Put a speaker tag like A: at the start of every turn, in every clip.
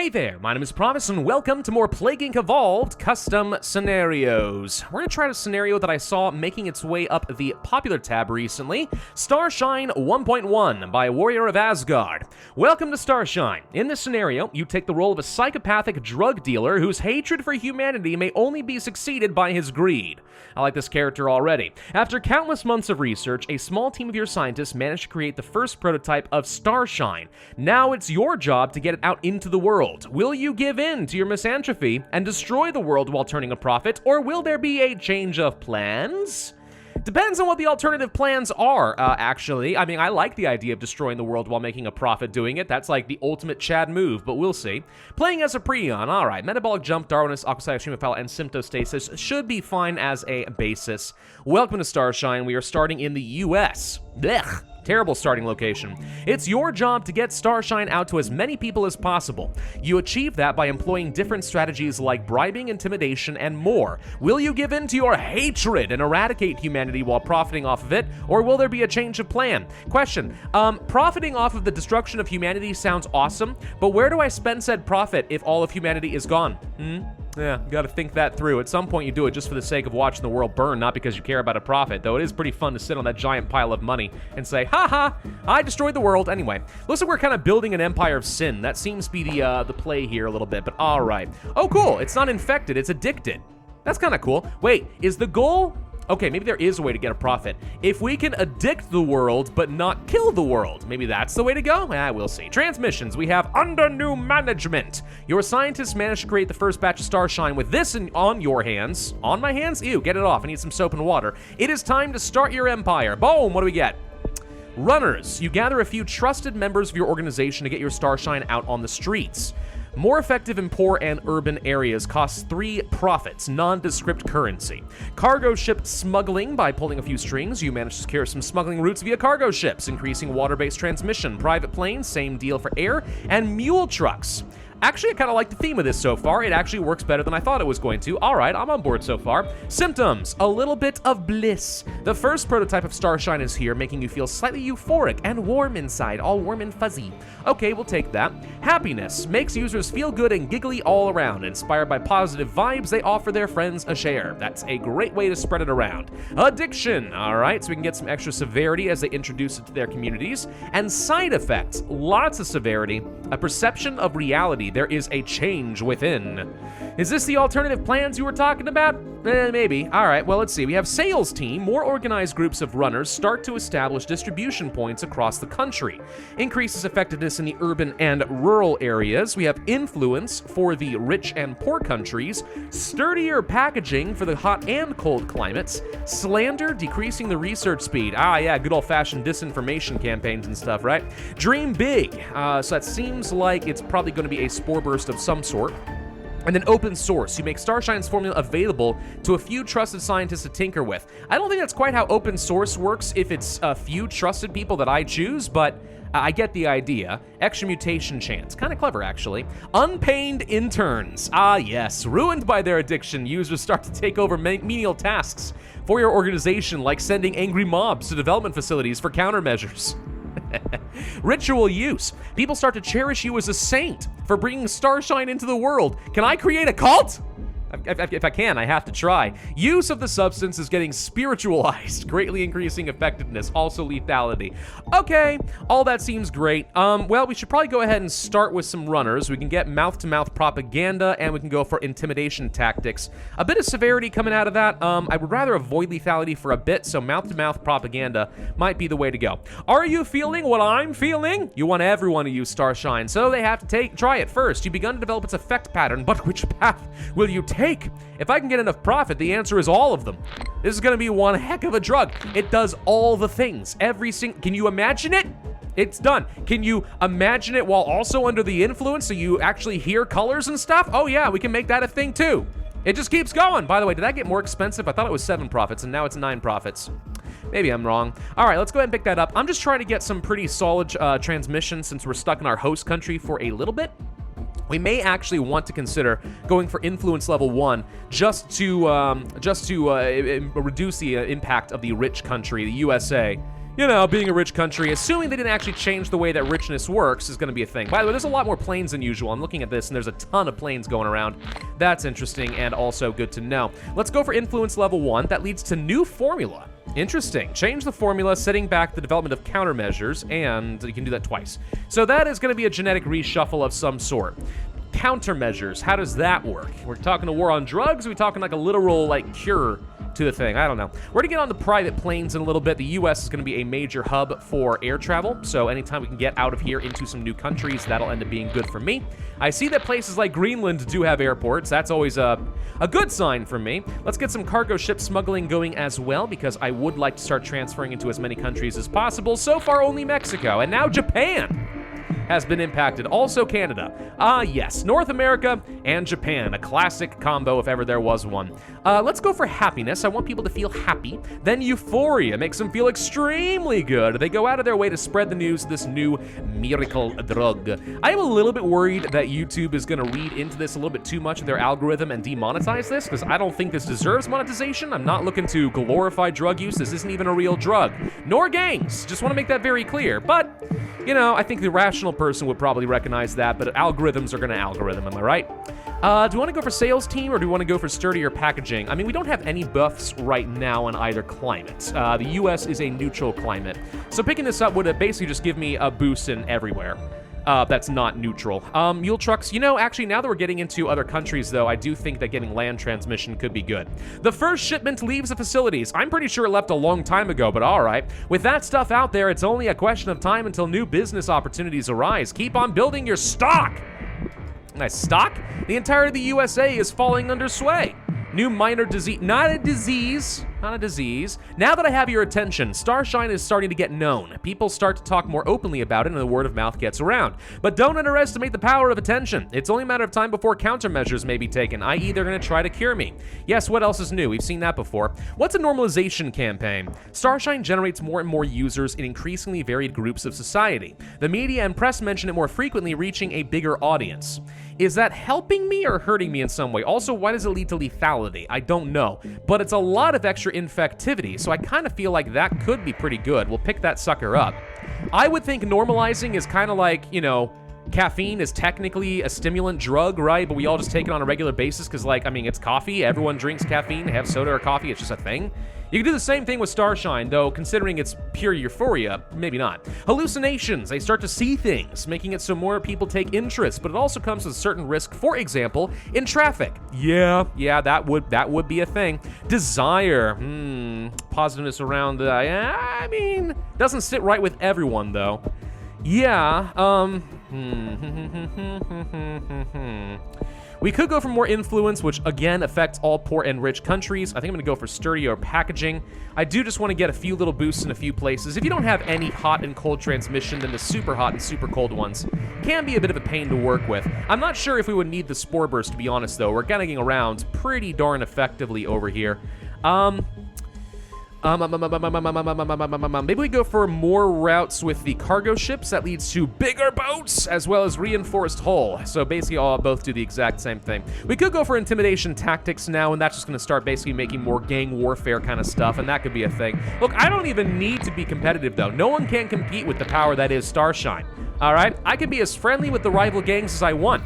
A: Hey there, my name is Pravus, and welcome to more Plague Inc. Evolved custom scenarios. We're going to try a scenario that I saw making its way up the popular tab recently, Starshine 1.1 by Warrior of Asgard. Welcome to Starshine. In this scenario, you take the role of a psychopathic drug dealer whose hatred for humanity may only be succeeded by his greed. I like this character already. After countless months of research, a small team of your scientists managed to create the first prototype of Starshine. Now it's your job to get it out into the world. Will you give in to your misanthropy and destroy the world while turning a profit, or will there be a change of plans? Depends on what the alternative plans are, actually. I mean, I like the idea of destroying the world while making a profit doing it. That's like the ultimate Chad move, but we'll see. Playing as a Prion, alright. Metabolic jump, Darwinist, Oxide Extreme Foul, and Symptostasis should be fine as a basis. Welcome to Starshine. We are starting in the US. Blech. Terrible starting location. It's your job to get Starshine out to as many people as possible. You achieve that by employing different strategies like bribing, intimidation, and more. Will you give in to your hatred and eradicate humanity while profiting off of it, or will there be a change of plan? Question, profiting off of the destruction of humanity sounds awesome, but where do I spend said profit if all of humanity is gone? Yeah, you gotta think that through. At some point you do it just for the sake of watching the world burn, not because you care about a profit, though it is pretty fun to sit on that giant pile of money and say, haha, I destroyed the world. Anyway, looks like we're kind of building an empire of sin. That seems to be the play here a little bit, but alright. Oh cool, it's not infected, it's addicted. That's kind of cool. Wait, is the goal... Okay, maybe there is a way to get a profit. If we can addict the world, but not kill the world, maybe that's the way to go? We'll see. Transmissions, we have under new management. Your scientists managed to create the first batch of Starshine with this on your hands. On my hands? Ew, get it off. I need some soap and water. It is time to start your empire. Boom, what do we get? Runners, you gather a few trusted members of your organization to get your Starshine out on the streets. More effective in poor and urban areas costs 3 profits, nondescript currency. Cargo ship smuggling, by pulling a few strings, you manage to secure some smuggling routes via cargo ships, increasing water-based transmission. Private planes, same deal for air, and mule trucks. Actually, I kind of like the theme of this so far. It actually works better than I thought it was going to. All right, I'm on board so far. Symptoms, a little bit of bliss. The first prototype of Starshine is here, making you feel slightly euphoric and warm inside, all warm and fuzzy. Okay, we'll take that. Happiness, makes users feel good and giggly all around. Inspired by positive vibes, they offer their friends a share. That's a great way to spread it around. Addiction, all right, so we can get some extra severity as they introduce it to their communities. And side effects, lots of severity, a perception of reality. There is a change within. Is this the alternative plans you were talking about? Maybe. All right, well, let's see. We have sales team. More organized groups of runners start to establish distribution points across the country. Increases effectiveness in the urban and rural areas. We have influence for the rich and poor countries. Sturdier packaging for the hot and cold climates. Slander, decreasing the research speed. Ah, yeah, good old-fashioned disinformation campaigns and stuff, right? Dream big. So that seems like it's probably going to be a spore burst of some sort. And then open source. You make Starshine's formula available to a few trusted scientists to tinker with. I don't think that's quite how open source works if it's a few trusted people that I choose, but I get the idea. Extra mutation chance. Kind of clever, actually. Unpaid interns. Ah, yes. Ruined by their addiction, users start to take over menial tasks for your organization, like sending angry mobs to development facilities for countermeasures. Ritual use. People start to cherish you as a saint for bringing Starshine into the world. Can I create a cult? If I can, I have to try. Use of the substance is getting spiritualized, greatly increasing effectiveness, also lethality. Okay, all that seems great. Well, we should probably go ahead and start with some runners. We can get mouth-to-mouth propaganda, and we can go for intimidation tactics. A bit of severity coming out of that. I would rather avoid lethality for a bit, so mouth-to-mouth propaganda might be the way to go. Are you feeling what I'm feeling? You want everyone to use Starshine, so they have to try it first. You've begun to develop its effect pattern, but which path will you take? If I can get enough profit, the answer is all of them. This is gonna be one heck of a drug. It does all the things. Can you imagine it? It's done. Can you imagine it while also under the influence so you actually hear colors and stuff? Oh yeah, we can make that a thing too. It just keeps going. By the way, did that get more expensive? I thought it was 7 profits and now it's 9 profits. Maybe I'm wrong. All right, let's go ahead and pick that up. I'm just trying to get some pretty solid transmission since we're stuck in our host country for a little bit. We may actually want to consider going for influence level 1 just to reduce the impact of the rich country, the USA. you know, being a rich country, assuming they didn't actually change the way that richness works, is going to be a thing. By the way, there's a lot more planes than usual. I'm looking at this, and there's a ton of planes going around. That's interesting and also good to know. Let's go for influence level 1. That leads to new formula. Interesting. Change the formula, setting back the development of countermeasures, and you can do that twice. So that is going to be a genetic reshuffle of some sort. Countermeasures, how does that work? We're talking a war on drugs? Are we talking like a literal, like, cure to the thing? I don't know. We're gonna get on the private planes in a little bit. The US is gonna be a major hub for air travel, so anytime we can get out of here into some new countries, that'll end up being good for me. I see that places like Greenland do have airports. That's always a good sign for me. Let's get some cargo ship smuggling going as well, because I would like to start transferring into as many countries as possible. So far, only Mexico, and now Japan has been impacted. Also Canada. Yes, North America and Japan, a classic combo if ever there was one. Let's go for happiness. I want people to feel happy. Then euphoria makes them feel extremely good. They go out of their way to spread the news of this new miracle drug. I am a little bit worried that YouTube is going to read into this a little bit too much of their algorithm and demonetize this, because I don't think this deserves monetization. I'm not looking to glorify drug use. This isn't even a real drug, nor gangs. Just want to make that very clear. But, you know, I think the rational person would probably recognize that, but algorithms are going to algorithm, am I right? Do we want to go for sales team, or do we want to go for sturdier packaging? I mean, we don't have any buffs right now in either climate. The US is a neutral climate, so picking this up would basically just give me a boost in everywhere. That's not neutral. Mule trucks, you know, actually, now that we're getting into other countries, though, I do think that getting land transmission could be good. The first shipment leaves the facilities. I'm pretty sure it left a long time ago, but all right. With that stuff out there, it's only a question of time until new business opportunities arise. Keep on building your stock. Nice stock? The entirety of the USA is falling under sway. New minor disease, not a disease. Now that I have your attention, Starshine is starting to get known. People start to talk more openly about it, and the word of mouth gets around. But don't underestimate the power of attention. It's only a matter of time before countermeasures may be taken, i.e. they're going to try to cure me. Yes, what else is new? We've seen that before. What's a normalization campaign? Starshine generates more and more users in increasingly varied groups of society. The media and press mention it more frequently, reaching a bigger audience. Is that helping me or hurting me in some way? Also, why does it lead to lethality? I don't know, but it's a lot of extra infectivity, so I kind of feel like that could be pretty good. We'll pick that sucker up. I would think normalizing is kind of like, you know, caffeine is technically a stimulant drug, right? But we all just take it on a regular basis because, like, I mean, it's coffee. Everyone drinks caffeine. They have soda or coffee. It's just a thing. You can do the same thing with Starshine, though considering it's pure euphoria, maybe not. Hallucinations, they start to see things, making it so more people take interest, but it also comes with a certain risk, for example, in traffic. Yeah, that would be a thing. Desire, positiveness around, I mean, doesn't sit right with everyone, though. Yeah, we could go for more influence, which again affects all poor and rich countries. I think I'm gonna go for sturdier packaging. I do just wanna get a few little boosts in a few places. If you don't have any hot and cold transmission, then the super hot and super cold ones can be a bit of a pain to work with. I'm not sure if we would need the spore burst, to be honest, though. We're getting around pretty darn effectively over here. Maybe we go for more routes with the cargo ships. That leads to bigger boats as well as reinforced hull. So basically both do the exact same thing. We could go for intimidation tactics now, and that's just going to start basically making more gang warfare kind of stuff, and that could be a thing. Look, I don't even need to be competitive, though. No one can compete with the power that is Starshine. All right? I can be as friendly with the rival gangs as I want,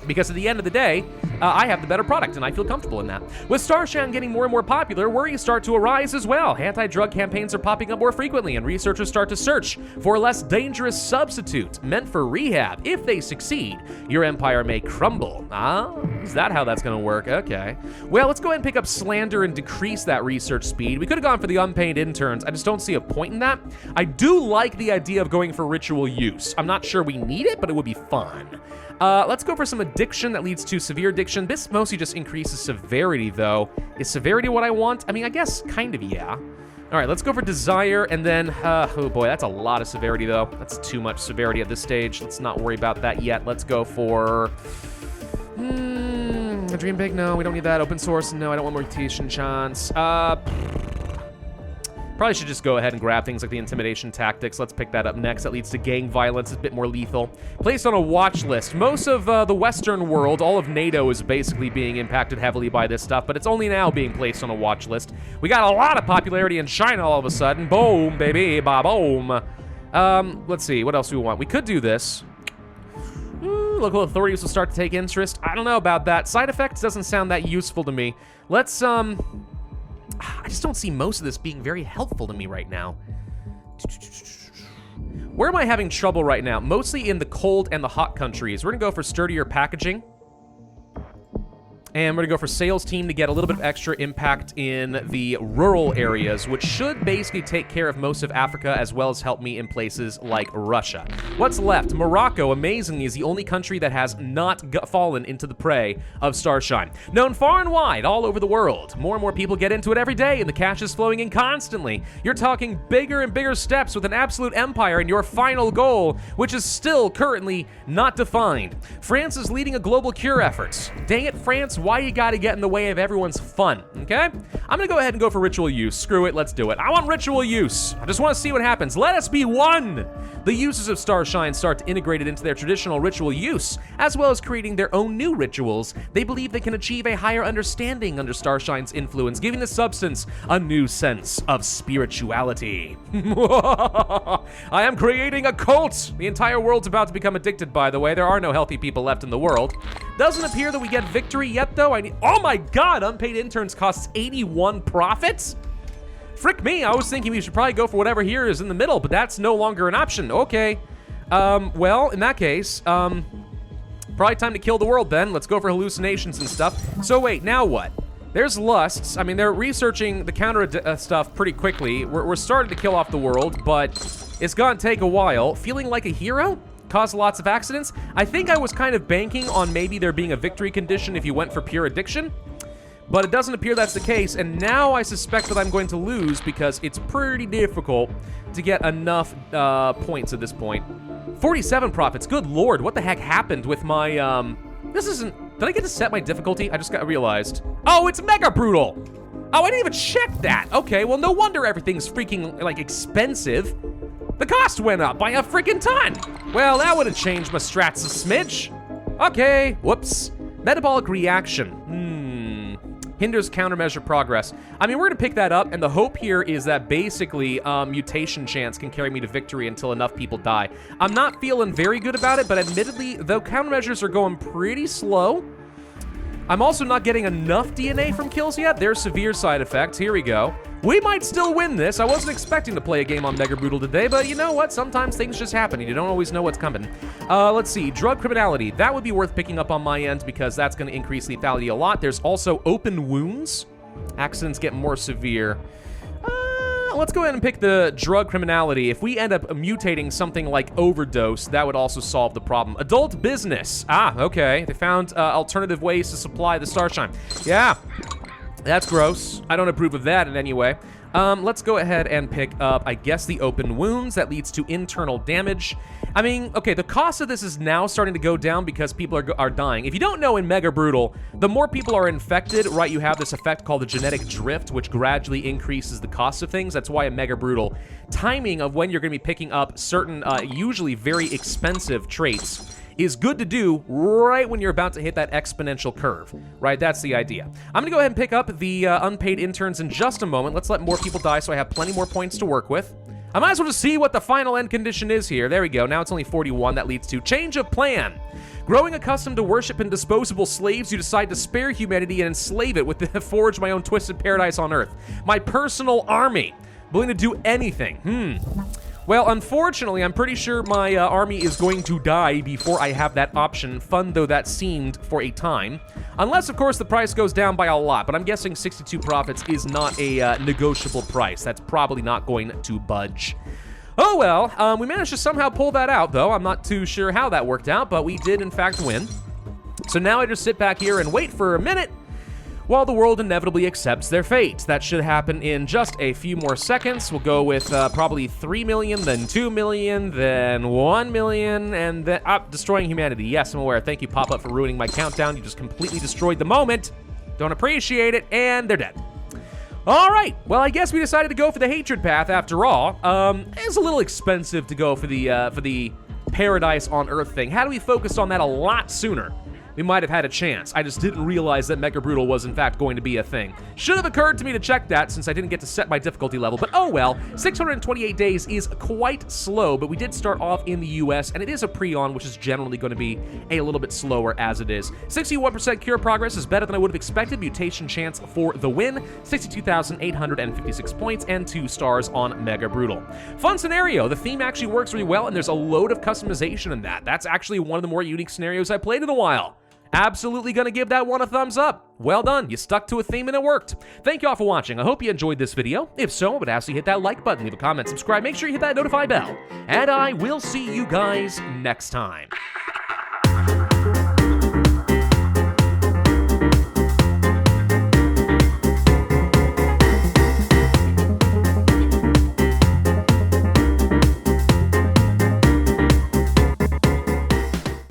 A: because at the end of the day, I have the better product, and I feel comfortable in that. With Starshine getting more and more popular, worries start to arise as well. Anti-drug campaigns are popping up more frequently, and researchers start to search for a less dangerous substitute meant for rehab. If they succeed, your empire may crumble. Is that how that's going to work? Okay. Well, let's go ahead and pick up slander and decrease that research speed. We could have gone for the unpaid interns. I just don't see a point in that. I do like the idea of going for ritual use. I'm not sure we need it, but it would be fun. Let's go for some addiction that leads to severe addiction. This mostly just increases severity, though. Is severity what I want? I mean, I guess kind of, yeah. All right, let's go for desire, and then, oh boy, that's a lot of severity, though. That's too much severity at this stage. Let's not worry about that yet. Let's go for, dream big, no, we don't need that. Open source, no, I don't want more mutation chance. Probably should just go ahead and grab things like the intimidation tactics. Let's pick that up next. That leads to gang violence. It's a bit more lethal. Placed on a watch list. Most of the Western world, all of NATO is basically being impacted heavily by this stuff, but it's only now being placed on a watch list. We got a lot of popularity in China all of a sudden. Boom, baby, ba-boom. Let's see, what else do we want? We could do this. Local authorities will start to take interest. I don't know about that. Side effects doesn't sound that useful to me. Let's, I just don't see most of this being very helpful to me right now. Where am I having trouble right now? Mostly in the cold and the hot countries. We're gonna go for sturdier packaging. And we're gonna go for sales team to get a little bit of extra impact in the rural areas, which should basically take care of most of Africa as well as help me in places like Russia. What's left? Morocco, amazingly, is the only country that has not fallen into the prey of Starshine. Known far and wide all over the world. More and more people get into it every day, and the cash is flowing in constantly. You're talking bigger and bigger steps with an absolute empire and your final goal, which is still currently not defined. France is leading a global cure efforts. Dang it, France. Why you gotta get in the way of everyone's fun, okay? I'm gonna go ahead and go for ritual use. Screw it, let's do it. I want ritual use. I just want to see what happens. Let us be one! The users of Starshine start to integrate it into their traditional ritual use, as well as creating their own new rituals. They believe they can achieve a higher understanding under Starshine's influence, giving the substance a new sense of spirituality. I am creating a cult! The entire world's about to become addicted, by the way. There are no healthy people left in the world. Doesn't appear that we get victory yet, though. Oh my god, unpaid interns costs 81 profits? Frick me, I was thinking we should probably go for whatever here is in the middle, but that's no longer an option. Okay. Well, in that case, probably time to kill the world then. Let's go for hallucinations and stuff. So wait, now what? There's lusts. I mean, they're researching the counter stuff pretty quickly. We're starting to kill off the world, but it's gonna take a while. Feeling like a hero? Caused lots of accidents. I think I was kind of banking on maybe there being a victory condition if you went for pure addiction, but it doesn't appear that's the case, and now I suspect that I'm going to lose because it's pretty difficult to get enough points at this point. 47 profits, good lord, what the heck happened with my, this isn't, did I get to set my difficulty? I just got realized. Oh, it's mega brutal! Oh, I didn't even check that! Okay, well no wonder everything's freaking, like, expensive. The cost went up by a freaking ton! Well, that would have changed my strats a smidge. Okay, whoops. Metabolic reaction, hinders countermeasure progress. I mean, we're gonna pick that up, and the hope here is that basically mutation chance can carry me to victory until enough people die. I'm not feeling very good about it, but admittedly, though countermeasures are going pretty slow, I'm also not getting enough DNA from kills yet. There's severe side effects. Here we go. We might still win this. I wasn't expecting to play a game on Mega Brutal today, but you know what? Sometimes things just happen. You don't always know what's coming. Let's see. Drug criminality. That would be worth picking up on my end because that's going to increase lethality a lot. There's also open wounds. Accidents get more severe. Let's go ahead and pick the drug criminality. If we end up mutating something like overdose, that would also solve the problem. Adult business. Ah, okay. They found alternative ways to supply the Starshine. Yeah, that's gross. I don't approve of that in any way. Let's go ahead and pick up, I guess, the open wounds. That leads to internal damage. I mean, okay, the cost of this is now starting to go down because people are dying. If you don't know, in Mega Brutal, the more people are infected, right, you have this effect called the genetic drift, which gradually increases the cost of things. That's why in Mega Brutal, timing of when you're going to be picking up certain, usually very expensive traits is good to do right when you're about to hit that exponential curve, right? That's the idea. I'm gonna go ahead and pick up the unpaid interns in just a moment. Let's let more people die so I have plenty more points to work with. I might as well just see what the final end condition is here. There we go, now it's only 41. That leads to change of plan. Growing accustomed to worship and disposable slaves, you decide to spare humanity and enslave it with the forge my own twisted paradise on Earth. My personal army, willing to do anything. Well, unfortunately, I'm pretty sure my army is going to die before I have that option, fun though that seemed for a time. Unless, of course, the price goes down by a lot, but I'm guessing 62 profits is not a negotiable price. That's probably not going to budge. Oh well, we managed to somehow pull that out, though. I'm not too sure how that worked out, but we did, in fact, win. So now I just sit back here and wait for a minute while the world inevitably accepts their fate. That should happen in just a few more seconds. We'll go with probably 3 million, then 2 million, then 1 million, and then destroying humanity. Yes, I'm aware. Thank you, Pop-Up, for ruining my countdown. You just completely destroyed the moment. Don't appreciate it, and they're dead. All right, well, I guess we decided to go for the hatred path after all. It's a little expensive to go for the paradise on Earth thing. Had we focused on that a lot sooner, we might have had a chance. I just didn't realize that Mega Brutal was in fact going to be a thing. Should have occurred to me to check that since I didn't get to set my difficulty level, but oh well. 628 days is quite slow, but we did start off in the US, and it is a Prion, which is generally going to be a little bit slower as it is. 61% cure progress is better than I would have expected. Mutation chance for the win, 62,856 points, and 2 stars on Mega Brutal. Fun scenario. The theme actually works really well, and there's a load of customization in that. That's actually one of the more unique scenarios I played in a while. Absolutely gonna give that one a thumbs up. Well done, you stuck to a theme and it worked. Thank you all for watching. I hope you enjoyed this video. If so, I would ask you to hit that like button, leave a comment, subscribe, make sure you hit that notify bell, and I will see you guys next time.